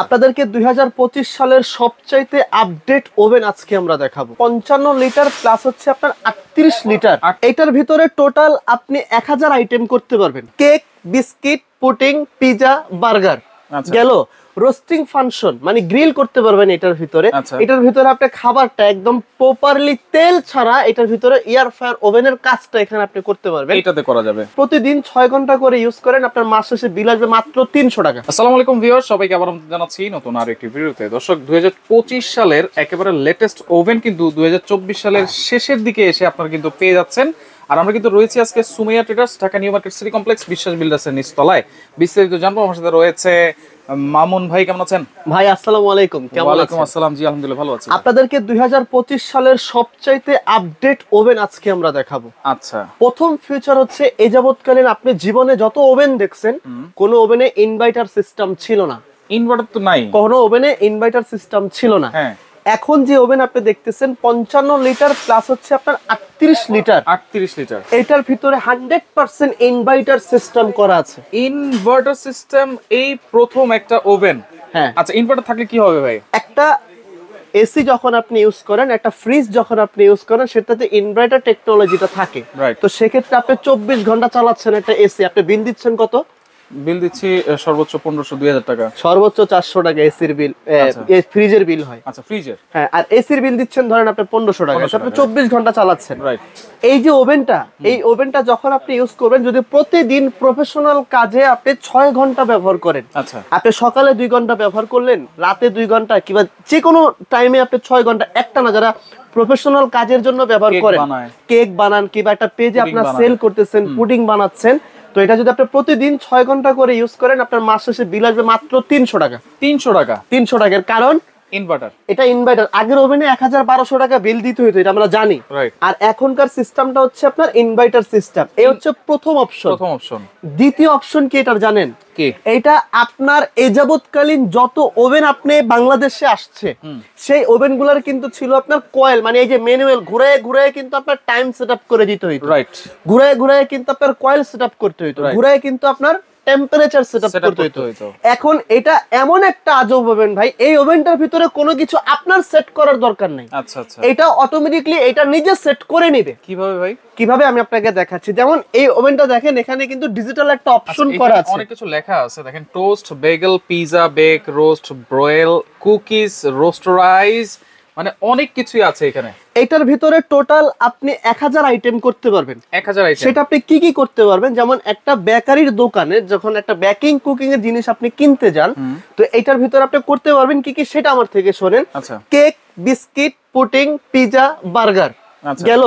আপনাদেরকে 2025 সালের সবচাইতে আপডেট ওভেন আজকে আমরা দেখাবো। 55 লিটার প্লাস হচ্ছে আপনার 38 লিটার। এটার ভিতরে টোটাল আপনি 1000 আইটেম করতে পারবেন। Cake, biscuit, pudding, pizza, burger গেল। রোস্টিং ফাংশন মানে গ্রিল করতে পারবেন এটার ভিতরে। এটার ভিতরে আপনি খাবারটা একদম প্রপারলি তেল ছাড়া এটার ভিতরে এয়ার ফ্রায়ার ওভেনের কাজটা এখানে আপনি করতে পারবেন। এটাতে করা যাবে। প্রতিদিন 6 ঘন্টা করে ইউজ করেন, আপনার মাস শেষে বিল আসবে মাত্র 300 টাকা। আসসালামু আলাইকুম ভিউয়ার, সবাইকে আবার জানাচ্ছি নতুন আরো একটি ভিডিওতে। দর্শক, 2025 সালের একেবারে লেটেস্ট ওভেন কিন্তু 2024 সালের শেষের দিকে এসে আপনারা কিন্তু পেয়ে যাচ্ছেন। আর আমরা কিন্তু রয়েছি আজকে Sumaiya traders, Dhaka new market city complex, বিশ্বাস বিল্ডার্সের নিচতলায়। বিস্তারিত জানবো। আমার সাথে রয়েছে মামুন ভাই। কেমন আছেন ভাই? আসসালামু আলাইকুম। কেমন আছেন? ওয়ালাইকুম আসসালাম। জি আলহামদুলিল্লাহ ভালো আছি। আপনাদেরকে 2025 সালের সবচাইতে আপডেট ওভেন আজকে আমরা দেখাবো। আচ্ছা, প্রথম ফিচার হচ্ছে এই যাবতকালীন আপনি জীবনে যত ওভেন দেখছেন, কোন ওভেনে ইনভার্টার সিস্টেম ছিল না। ইনভার্টার তো নাই, কোন ওভেনে ইনভার্টার সিস্টেম ছিল না। হ্যাঁ, এখন যে ওভেন আপনি দেখতেছেন 55 লিটার প্লাস হচ্ছে আপনার 38 লিটার। 38 লিটার। এটার ভিতরে 100% ইনভার্টার সিস্টেম করা আছে। ইনভার্টার সিস্টেম এই প্রথম একটা ওভেন। হ্যাঁ। আচ্ছা, ইনভার্টার থাকলে কি হবে ভাই? একটা এসি যখন আপনি ইউজ করেন, একটা ফ্রিজ যখন আপনি ইউজ করেন, সেটাতে ইনভার্টার টেকনোলজিটা থাকে। তো সেক্ষেত্রে আপনি 24 ঘন্টা চালাচ্ছেন একটা এসি, আপনি বিল দিচ্ছেন কত? বিল দিচ্ছি সর্বোচ্চ 1500-2000 টাকা, সর্বোচ্চ 400 টাকা এসির বিল। ফ্রিজের বিল হয়। আচ্ছা, ফ্রিজের। হ্যাঁ, আর এসির বিল দিচ্ছেন ধরেন আপনি 1500 টাকা, আপনি 24 ঘন্টা চালাচ্ছেন। রাইট। এই যে ওভেনটা, এই ওভেনটা যখন আপনি ইউজ করবেন, যদি প্রতিদিন প্রফেশনাল কাজে আপনি 6 ঘন্টা ব্যবহার করেন, আচ্ছা, আপনি সকালে 2 ঘন্টা ব্যবহার করলেন, রাতে 2 ঘন্টা, কিংবা যে কোনো টাইমে আপনি 6 ঘন্টা একটা না, যারা প্রফেশনাল কাজের জন্য ব্যবহার করেন, কেক বানান কিংবা একটা পেজে আপনার সেল করতেছেন, পুডিং বানাচ্ছেন, তো এটা যদি আপনি প্রতিদিন 6 ঘন্টা করে ইউজ করেন, আপনার মাস শেষে বিল আসবে মাত্র 300 টাকা। 300 টাকা? 300 টাকার কারণ ইনভার্টার। এটা ইনভার্টার। আগের ওভেনে 1000-1200 টাকা বিল দিতে হতো, এটা আমরা জানি। আর এখনকার সিস্টেমটা হচ্ছে আপনার ইনভার্টার সিস্টেম। এই হচ্ছে প্রথম অপশন। দ্বিতীয় অপশন কি এটা জানেন? কি? এটা আপনার এই যাবতকালীন যত ওভেন আপনি বাংলাদেশে আসছে, সেই ওভেন গুলার কিন্তু ছিল আপনার কয়েল, মানে এই যে ম্যানুয়াল, ঘুরায় ঘুরায় কিন্তু আপনার টাইম সেটআপ করে দিতে হইতো। রাইট। ঘুরায় ঘুরায় কিন্তু আপনার কয়েল সেটআপ করতে হইতো, ঘুরায় কিন্তু আপনার টেম্পারেচার সেটআপ করতে হইতো। এখন এটা এমন একটা আজব ওভেন ভাই, এই ওভেনটার ভিতরে কোনো কিছু আপনার সেট করার দরকার নাই। আচ্ছা আচ্ছা, এটা অটোমেটিক্যালি এটা নিজে সেট করে নেবে। কিভাবে ভাই? কিভাবে আমি আপনাকে দেখাচ্ছি। যেমন এই ওভেনটা দেখেন, এখানে কিন্তু ডিজিটাল একটা অপশন করা আছে, অনেক কিছু লেখা আছে। দেখেন, toast, bagel, pizza, bake, roast, broil, cookies, রোস্টারাইজ, মানে অনেক কিছুই আছে এখানে। এটার ভিতরে টোটাল আপনি 1000 আইটেম করতে পারবেন। 1000 আইটেম। সেটা আপনি কি কি করতে পারবেন? যেমন একটা বেকারির দোকানে যখন একটা বেকিং কুকিং এর জিনিস আপনি কিনতে যান, তো এটার ভিতরে আপনি করতে পারবেন কি কি, সেটা আমার থেকে শোনেন। Cake, biscuit, pudding, pizza, burger গেল।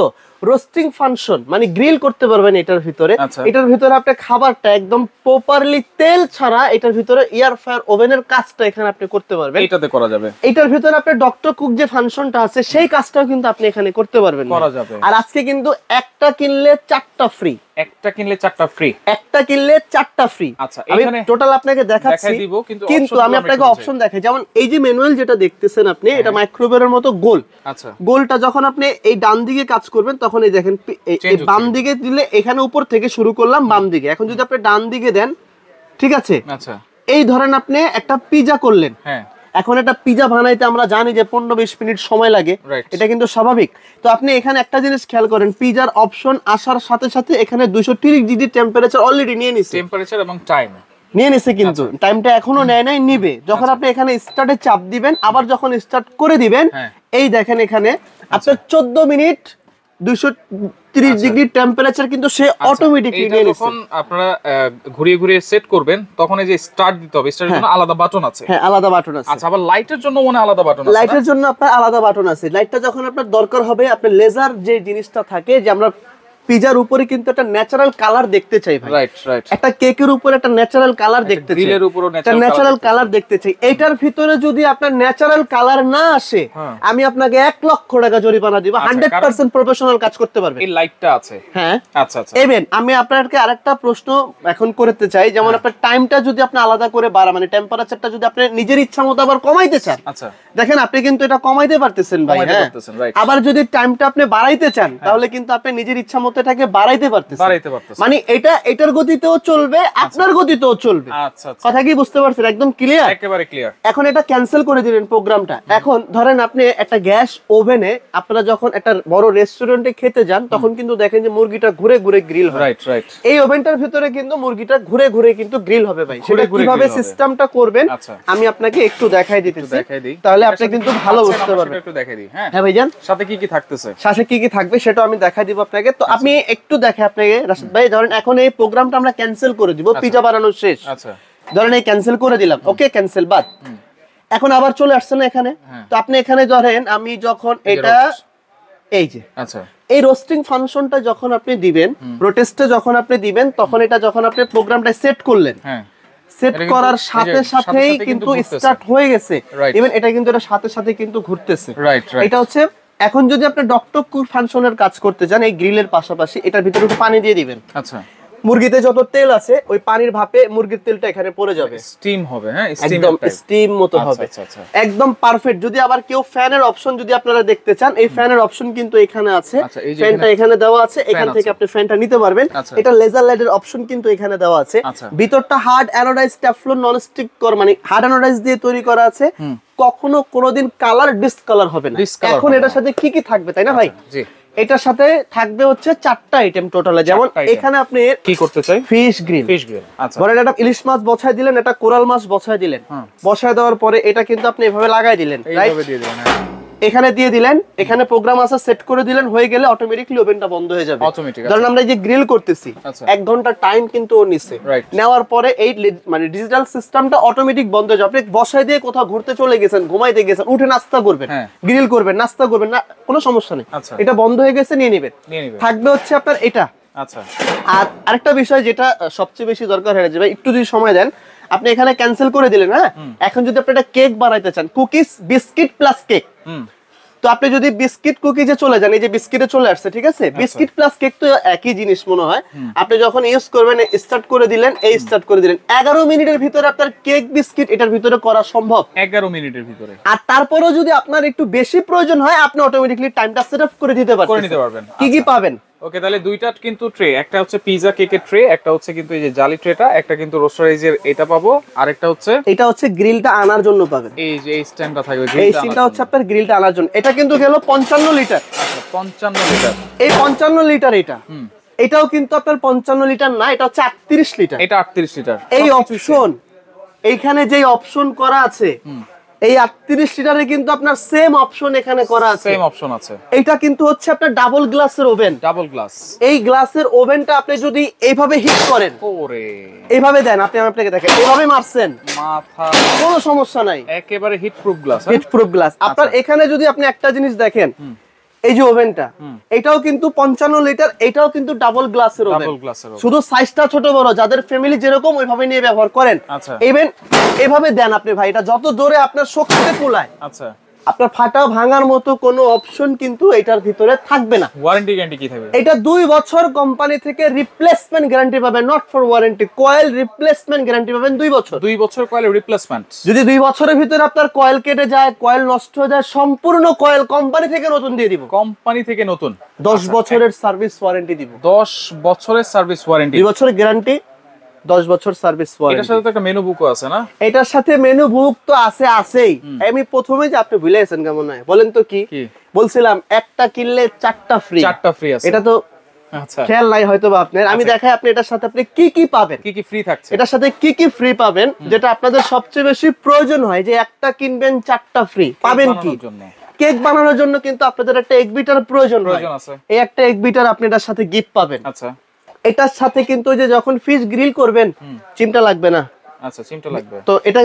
রোস্টিং ফাংশন মানে গ্রিল করতে পারবেন এটার ভিতরে। এটার ভিতরে আপনি খাবারটা একদম প্রপারলি তেল ছাড়া এটার ভিতরে এয়ার ফ্রায়ার ওভেনের কাজটা এখানে আপনি করতে পারবেন। এটাতে করা যাবে। এটার ভিতরে আপনি ডক্টর কুক যে ফাংশনটা আছে, সেই কাজটাও কিন্তু আপনি এখানে করতে পারবেন। করা যাবে। আর আজকে কিন্তু একটা কিনলে 4টা ফ্রি। একটা কিনলে 4টা ফ্রি। একটা কিনলে 4টা ফ্রি। আচ্ছা, এখানে টোটাল আপনাকে দেখাচ্ছি, কিন্তু আমি আপনাকে অপশন দেখাই। যেমন এই যে ম্যানুয়াল যেটা দেখতেছেন আপনি, এটা মাইক্রোওয়েভের মতো গোল। আচ্ছা, গোলটা যখন আপনি এই ডান দিকে কাজ করবেন, তখন এই দেখেন এই বাম দিকে দিলে এখানে উপর থেকে শুরু করলাম বাম দিকে। এখন যদি আপনি ডান দিকে দেন, ঠিক আছে? আচ্ছা, এই ধরেন আপনি একটা পিজা করলেন। হ্যাঁ, এখন একটা পিজা বানাইতে আমরা জানি যে 15-20 মিনিট সময় লাগে, এটা কিন্তু স্বাভাবিক। তো আপনি এখানে একটা জিনিস খেয়াল করেন, পিজার অপশন আসার সাথে সাথে এখানে 230 ডিগ্রি টেম্পারেচার অলরেডি নিয়ে নিছে। টেম্পারেচার এবং টাইম নিয়ে নিছে, কিন্তু টাইমটা এখনো নেয় নাই, নিবে। যখন আপনি এখানে স্টার্টে চাপ দিবেন, আবার যখন স্টার্ট করে দিবেন, এই দেখেন এখানে আপনার 14 মিনিট 230 ডিগ্রি টেম্পারেচার কিন্তু সে অটোমেটিক্যালি নিয়ে নিছে। যখন আপনারা ঘুরিয়ে ঘুরিয়ে সেট করবেন, তখন এই যে স্টার্ট দিতে হবে, স্টার্টের জন্য আলাদা বাটন আছে। হ্যাঁ, আলাদা বাটন আছে। আচ্ছা, আবার লাইটের জন্য মনে আলাদা বাটন আছে। লাইটের জন্য আপনার আলাদা বাটন আছে। লাইটটা যখন আপনার দরকার হবে, আপনি লেজার যে জিনিসটা থাকে, যে আমরা পিজার উপরে কিন্তু একটা ন্যাচারাল কালার দেখতে চাই ভাই। Right right. একটা কেকের উপরে একটা ন্যাচারাল কালার দেখতে চাই, গ্রিলের উপরও ন্যাচারাল কালার দেখতে চাই। এটার ভিতরে যদি আপনার ন্যাচারাল কালার না আসে, আমি আপনাকে 1 লক্ষ টাকা জরিমানা দিব। 100% প্রফেশনাল কাজ করতে পারবে। এই লাইটটা আছে। হ্যাঁ, আচ্ছা আচ্ছা। এবেন আমি আপনাকে আরেকটা প্রশ্ন এখন করতে চাই। যেমন আপনার টাইমটা যদি আপনি আলাদা করে বাড়া, মানে টেম্পারেচারটা যদি আপনি নিজের ইচ্ছা মতো আবার কমাইতে চান, আচ্ছা, দেখেন আপনি কিন্তু এটা কমাইতে পারতেছেন ভাই। হ্যাঁ, আবার যদি টাইমটা আপনি বাড়াইতে চান, তাহলে কিন্তু আপনি নিজের ইচ্ছা মতো এটাকে বাড়াইতে পারতেছেন, মানে এটা এটার গতিতেও চলবে, আপনার গতিতেও চলবে। আচ্ছা আচ্ছা, কথা কি বুঝতে পারছেন? একদম ক্লিয়ার, একেবারে ক্লিয়ার। এখন এটা ক্যান্সেল করে দিলেন প্রোগ্রামটা। এখন ধরেন আপনি একটা গ্যাস ওভেনে, আপনারা যখন একটা বড় রেস্টুরেন্টে খেতে যান তখন কিন্তু দেখেন যে মুরগিটা ঘুরে ঘুরে গ্রিল হয়। Right right. এই ওভেনটার ভিতরে কিন্তু মুরগিটা ঘুরে ঘুরে কিন্তু গ্রিল হবে ভাই। সেটা কিভাবে সিস্টেমটা করবেন আমি আপনাকে একটু দেখাই দিতেছি, তাহলে আপনি কিন্তু ভালো বুঝতে পারবেন। একটু দেখাই দিই। হ্যাঁ হ্যাঁ ভাইজান, সাথে কি কি থাকতেছে, সাথে কি কি থাকবে সেটা আমি দেখাই দিব আপনাকে। তো আপনি একটু দেখে আপনাকে রাশিদ ভাই, ধরেন এখন এই প্রোগ্রামটা আমরা ক্যান্সেল করে দিব, পিজা বানানো শেষ। আচ্ছা, ধরেন এই ক্যান্সেল করে দিলাম, ওকে ক্যান্সেল বাদ। এখন আবার চলে আসছে না এখানে, তো আপনি এখানে ধরেন আমি যখন এটা এই যে আচ্ছা এই রোস্টিং ফাংশনটা যখন আপনি দিবেন, প্রোটেস্টে যখন আপনি দিবেন, তখন এটা যখন আপনি প্রোগ্রামটা সেট করলেন, সেট করার সাথে সাথেই কিন্তু স্টার্ট হয়ে গেছে। ইভেন এটা কিন্তু এটা সাথে সাথে কিন্তু ঘুরতেছে। এটা হচ্ছে এখন যদি আপনি ডকটক ফাংশনের কাজ করতে চান এই গ্রিলের পাশাপাশি, এটার ভিতরে একটু পানি দিয়ে দিবেন। আচ্ছা, মুরগিতে যত তেল আছে ওই পানির ভাপে মুরগির তেলটা এখানে পড়ে যাবে, স্টিম হবে। হ্যাঁ, একদম স্টিম মতো হবে, একদম পারফেক্ট। যদি আবার কেউ ফ্যানের অপশন যদি আপনারা দেখতে চান, এই ফ্যানের অপশন কিন্তু এখানে আছে, ফ্যানটা এখানে দেওয়া আছে, এখান থেকে আপনি ফ্যানটা নিতে পারবেন। এটা লেজার লাইটের অপশন কিন্তু এখানে দেওয়া আছে। ভিতরটা হার্ড অ্যানোডাইজ টেফলন ননস্টিক মানে হার্ড অ্যানোডাইজ দিয়ে তৈরি করা আছে, কখনো কোনোদিন কালার ডিসকালার হবে না। এখন এটার সাথে কি কি থাকবে তাই না ভাই? জি, এটার সাথে থাকবে হচ্ছে 4টা আইটেম টোটালে। যেমন এখানে আপনি কি করতে চাই, ফিশ গ্রিল। আচ্ছা, ধরেন এটা ইলিশ মাছ বসায় দিলেন, এটা কোরাল মাছ বসায় দিলেন, বসায় দেওয়ার পরে এটা কিন্তু আপনি এভাবে লাগাই দিলেন, এইভাবে দিয়ে দিলেন, এখানে দিয়ে দিলেন, এখানে প্রোগ্রাম আছে, সেট করে দিলেন, হয়ে গেলে অটোমেটিক্যালি ওভেনটা বন্ধ হয়ে যাবে। ধরেন আমরা এই যে গ্রিল করতেছি 1 ঘন্টা টাইম কিন্তু ও নিছে, নেওয়ার পরে এই মানে ডিজিটাল সিস্টেমটা অটোমেটিক বন্ধ হয়ে যাবে। আপনি বসায় দিয়ে কোথাও ঘুরতে চলে গেছেন, ঘুমাইতে গেছেন, উঠে নাস্তা করবেন, গ্রিল করবেন, নাস্তা করবেন না, কোনো সমস্যা নেই, এটা বন্ধ হয়ে গেছে, নিয়ে নেবেন। থাকবে হচ্ছে আপনার এটা। আচ্ছা, আর আরেকটা বিষয় যেটা সবচেয়ে বেশি দরকার হয়ে যাবে, একটু যদি সময় দেন, আপনি এখানে ক্যান্সেল করে দিলেন। হ্যাঁ, এখন যদি আপনি একটা কেক বানাইতে চান, কুকিজ বিস্কিট প্লাস কেক, তো আপনি যদি বিস্কিট কুকিজে চলে যান, এই যে বিস্কিটে চলে আসছে, ঠিক আছে, বিস্কিট প্লাস কেক তো একই জিনিস মনে হয়। আপনি যখন ইউজ করবেন, স্টার্ট করে দিলেন, এই স্টার্ট করে দিলেন, 11 মিনিটের ভিতরে আপনার কেক বিস্কিট এটার ভিতরে করা সম্ভব, 11 মিনিটের ভিতরে। আর তারপরেও যদি আপনার একটু বেশি প্রয়োজন হয়, আপনি অটোমেটিক্যালি টাইমটা সেট আপ করে দিতে পারবেন। কি কি পাবেন? ওকে, তাহলে দুইটা কিন্তু ট্রে, একটা হচ্ছে পিজা কেকের ট্রে, একটা হচ্ছে কিন্তু এই যে জালি ট্রেটা, একটা কিন্তু রোস্টারাইজের এটা পাবো, আর একটা হচ্ছে এটা হচ্ছে গ্রিলটা আনার জন্য পাবেন। এই যে এই স্ট্যান্ডটা থাকবে, এই স্ট্যান্ডটা হচ্ছে আপনার গ্রিলটা আনার জন্য। এটা কিন্তু গেল 55 লিটার। আচ্ছা, 55 লিটার। এই 55 লিটার এটা, এটাও কিন্তু আপনার 55 লিটার না, এটা হচ্ছে 38 লিটার। এটা 38 লিটার। এই অপশন, এইখানে যে অপশন করা আছে, এই 38 লিটারে কিন্তু আপনার সেম অপশন এখানে করা আছে, সেম অপশন আছে। এটা কিন্তু হচ্ছে আপনার ডাবল গ্লাসের ওভেন, ডাবল গ্লাস। এই গ্লাসের ওভেনটা আপনি যদি এইভাবে হিট করেন, ওরে এইভাবে দেন, আপনি আপনাকে দেখেন এইভাবে মারছেন, মাথা কোনো সমস্যা নাই, একেবারে heat proof glass, heat proof glass. আপনার এখানে যদি আপনি একটা জিনিস দেখেন, এই যে ওভেনটা, এটাও কিন্তু 55 লিটার, এটাও কিন্তু ডাবল গ্লাসের ওভেন, শুধু সাইজটা ছোট বড়, যাদের ফ্যামিলি যেরকম ওইভাবে নিয়ে ব্যবহার করেন। ইভেন এভাবে দেন আপনি ভাই, এটা যত জোরে আপনার শক্তিতে কুলায়, আচ্ছা, আপনার ফাটা ভাঙার মতো কোনো অপশন কিন্তু এটার ভিতরে থাকবে না। ওয়ারেন্টি গ্যারান্টি কি থাকবে? এটা 2 বছর কোম্পানি থেকে রিপ্লেসমেন্ট গ্যারান্টি পাবেন, not for warranty. Coil replacement guarantee পাবেন 2 বছর। 2 বছর কয়েল রিপ্লেসমেন্ট। যদি 2 বছরের ভিতরে আপনার কয়েল কেটে যায়, কয়েল নষ্ট হয়ে যায়, সম্পূর্ণ কয়েল কোম্পানি থেকে নতুন দিয়ে দিব। কোম্পানি থেকে নতুন 10 বছরের সার্ভিস ওয়ারেন্টি দিব। 10 বছরের সার্ভিস ওয়ারেন্টি, 2 বছরের গ্যারান্টি, 10 বছর সার্ভিস ওয়ারেন্টি। এটার সাথে তো একটা মেনু বুকও আছে না? এটার সাথে মেনু বুক তো আছেই। আমি প্রথমে যে আপনি ভুলে গেছেন কেমন হয় বলেন তো, কি বলছিলাম? একটা কিনলে 4টা ফ্রি, 4টা ফ্রি আছে। এটা তো আচ্ছা খেয়াল নাই হয়তো বা আপনার। আমি দেখাই আপনি এটার সাথে আপনি কি কি পাবেন, কি কি ফ্রি থাকছে, এটার সাথে কি কি ফ্রি পাবেন, যেটা আপনাদের সবচেয়ে বেশি প্রয়োজন হয়, যে একটা কিনবেন 4টা ফ্রি পাবেন। কি কেক বানানোর জন্য কিন্তু আপনাদের একটা এগ বিটার প্রয়োজন আছে, এই একটা এগ বিটার আপনি এটার সাথে গিফট পাবেন। আচ্ছা, এটার সাথে কিন্তু যে যখন ফিশ গ্রিল করবেন, চিমটা লাগবে না। আচ্ছা, চিমটা লাগবে তো, এটা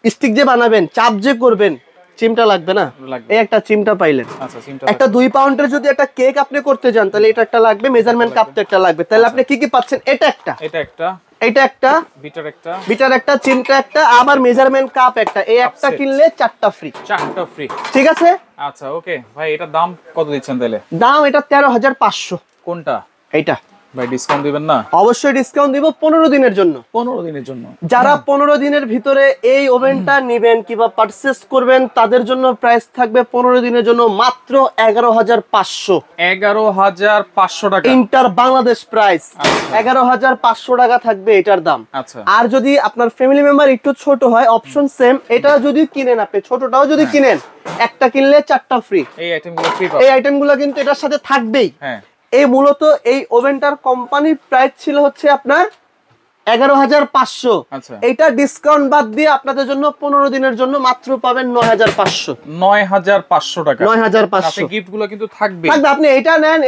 স্টিক যে বানাবেন, চাপ যে করবেন, চিমটা লাগবে না, এই একটা চিমটা পাইলেন। আচ্ছা, চিমটা একটা 2 পাউন্ডের যদি একটা কেক আপনি করতে যান, তাহলে এটা একটা লাগবে, মেজারমেন্ট কাপ তো একটা লাগবে। তাহলে আপনি কি কি পাচ্ছেন? এটা একটা, এটা একটা, এটা একটা, বিটার একটা, চিমটা একটা, আবার মেজারমেন্ট কাপ একটা। এই একটা কিনলে 4টা ফ্রি, 4টা ফ্রি। ঠিক আছে? আচ্ছা, ওকে ভাই, এটা দাম কত দিচ্ছেন তাহলে? দাম এটা 13,500। কোনটা? এইটা ভাই ডিসকাউন্ট দিবেন না? অবশ্যই ডিসকাউন্ট দিব 15 দিনের জন্য। 15 দিনের জন্য যারা 15 দিনের ভিতরে এই ওভেনটা নেবেন কিংবা পারচেজ করবেন তাদের জন্য প্রাইস থাকবে 15 দিনের জন্য মাত্র 11,500। 11,500 টাকা ইন্টার বাংলাদেশ প্রাইস 11,500 টাকা থাকবে এটার দাম। আচ্ছা। আর যদি আপনার ফ্যামিলি মেম্বার একটু ছোট হয় অপশন সেম, এটা যদি কিনেন আপনি ছোটটাও যদি কিনেন একটা কিনলে 4টা ফ্রি। এই আইটেমগুলো ফ্রি পাবেন। এই আইটেমগুলো কিন্তু এটার সাথে থাকবেই। হ্যাঁ। এই মূলত এই ওভেনটার কোম্পানির প্রাইস ছিল হচ্ছে আপনার 11,500। আচ্ছা। এটা ডিসকাউন্ট বাদ দিয়ে আপনাদের জন্য 15 দিনের জন্য মাত্র পাবেন 9,500। 9,500 টাকা। 9,500 আপনি গিফটগুলো কিন্তু থাকবে। থাকবে, আপনি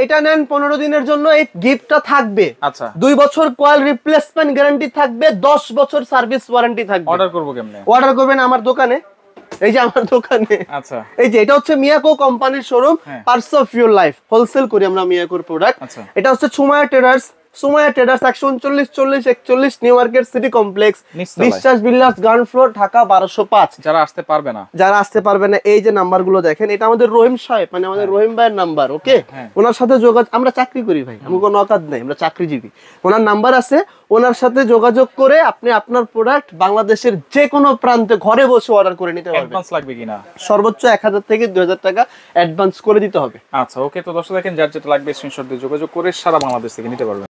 এটা নেন 15 দিনের জন্য এই গিফটটা থাকবে। আচ্ছা। 2 বছর কয়েল রিপ্লেসমেন্ট গ্যারান্টি থাকবে, 10 বছর সার্ভিস ওয়ারেন্টি থাকবে। অর্ডার করব কেমনে? অর্ডার করবেন আমার দোকানে, এই যে আমার দোকানে। আচ্ছা। এই যে এটা হচ্ছে মিয়াকো কোম্পানির showroom, parts of your life wholesale করি আমরা মিয়াকোর প্রোডাক্ট। আচ্ছা। এটা হচ্ছে Sumaiya traders 139 new market city complex, বিশ্বাস বিল্লাস গ্রাউন্ড ফ্লোর, ঢাকা 1205। যারা আসতে পারবে না এই যে নাম্বারগুলো দেখেন, এটা আমাদের রহিম সাহেব মানে আমাদের রহিম ভাইয়ের নাম্বার। ওকে, ওনার সাথে যোগাযোগ, আমরা চাকরি করি ভাই, আমি কোনো অকাজ নাই, আমরা চাকরিজীবী। ওনার নাম্বার আছে, ওনার সাথে যোগাযোগ করে আপনি আপনার প্রোডাক্ট বাংলাদেশের যে কোনো প্রান্তে ঘরে বসে অর্ডার করে নিতে পারবেন। অ্যাডভান্স লাগবে কিনা? সর্বোচ্চ 1000 থেকে 2000 টাকা অ্যাডভান্স করে দিতে হবে। আচ্ছা, ওকে। তো দর্শক দেখেন, যার যেটা লাগবে স্ক্রিনশট দিয়ে যোগাযোগ করে সারা বাংলাদেশ থেকে নিতে পারবেন।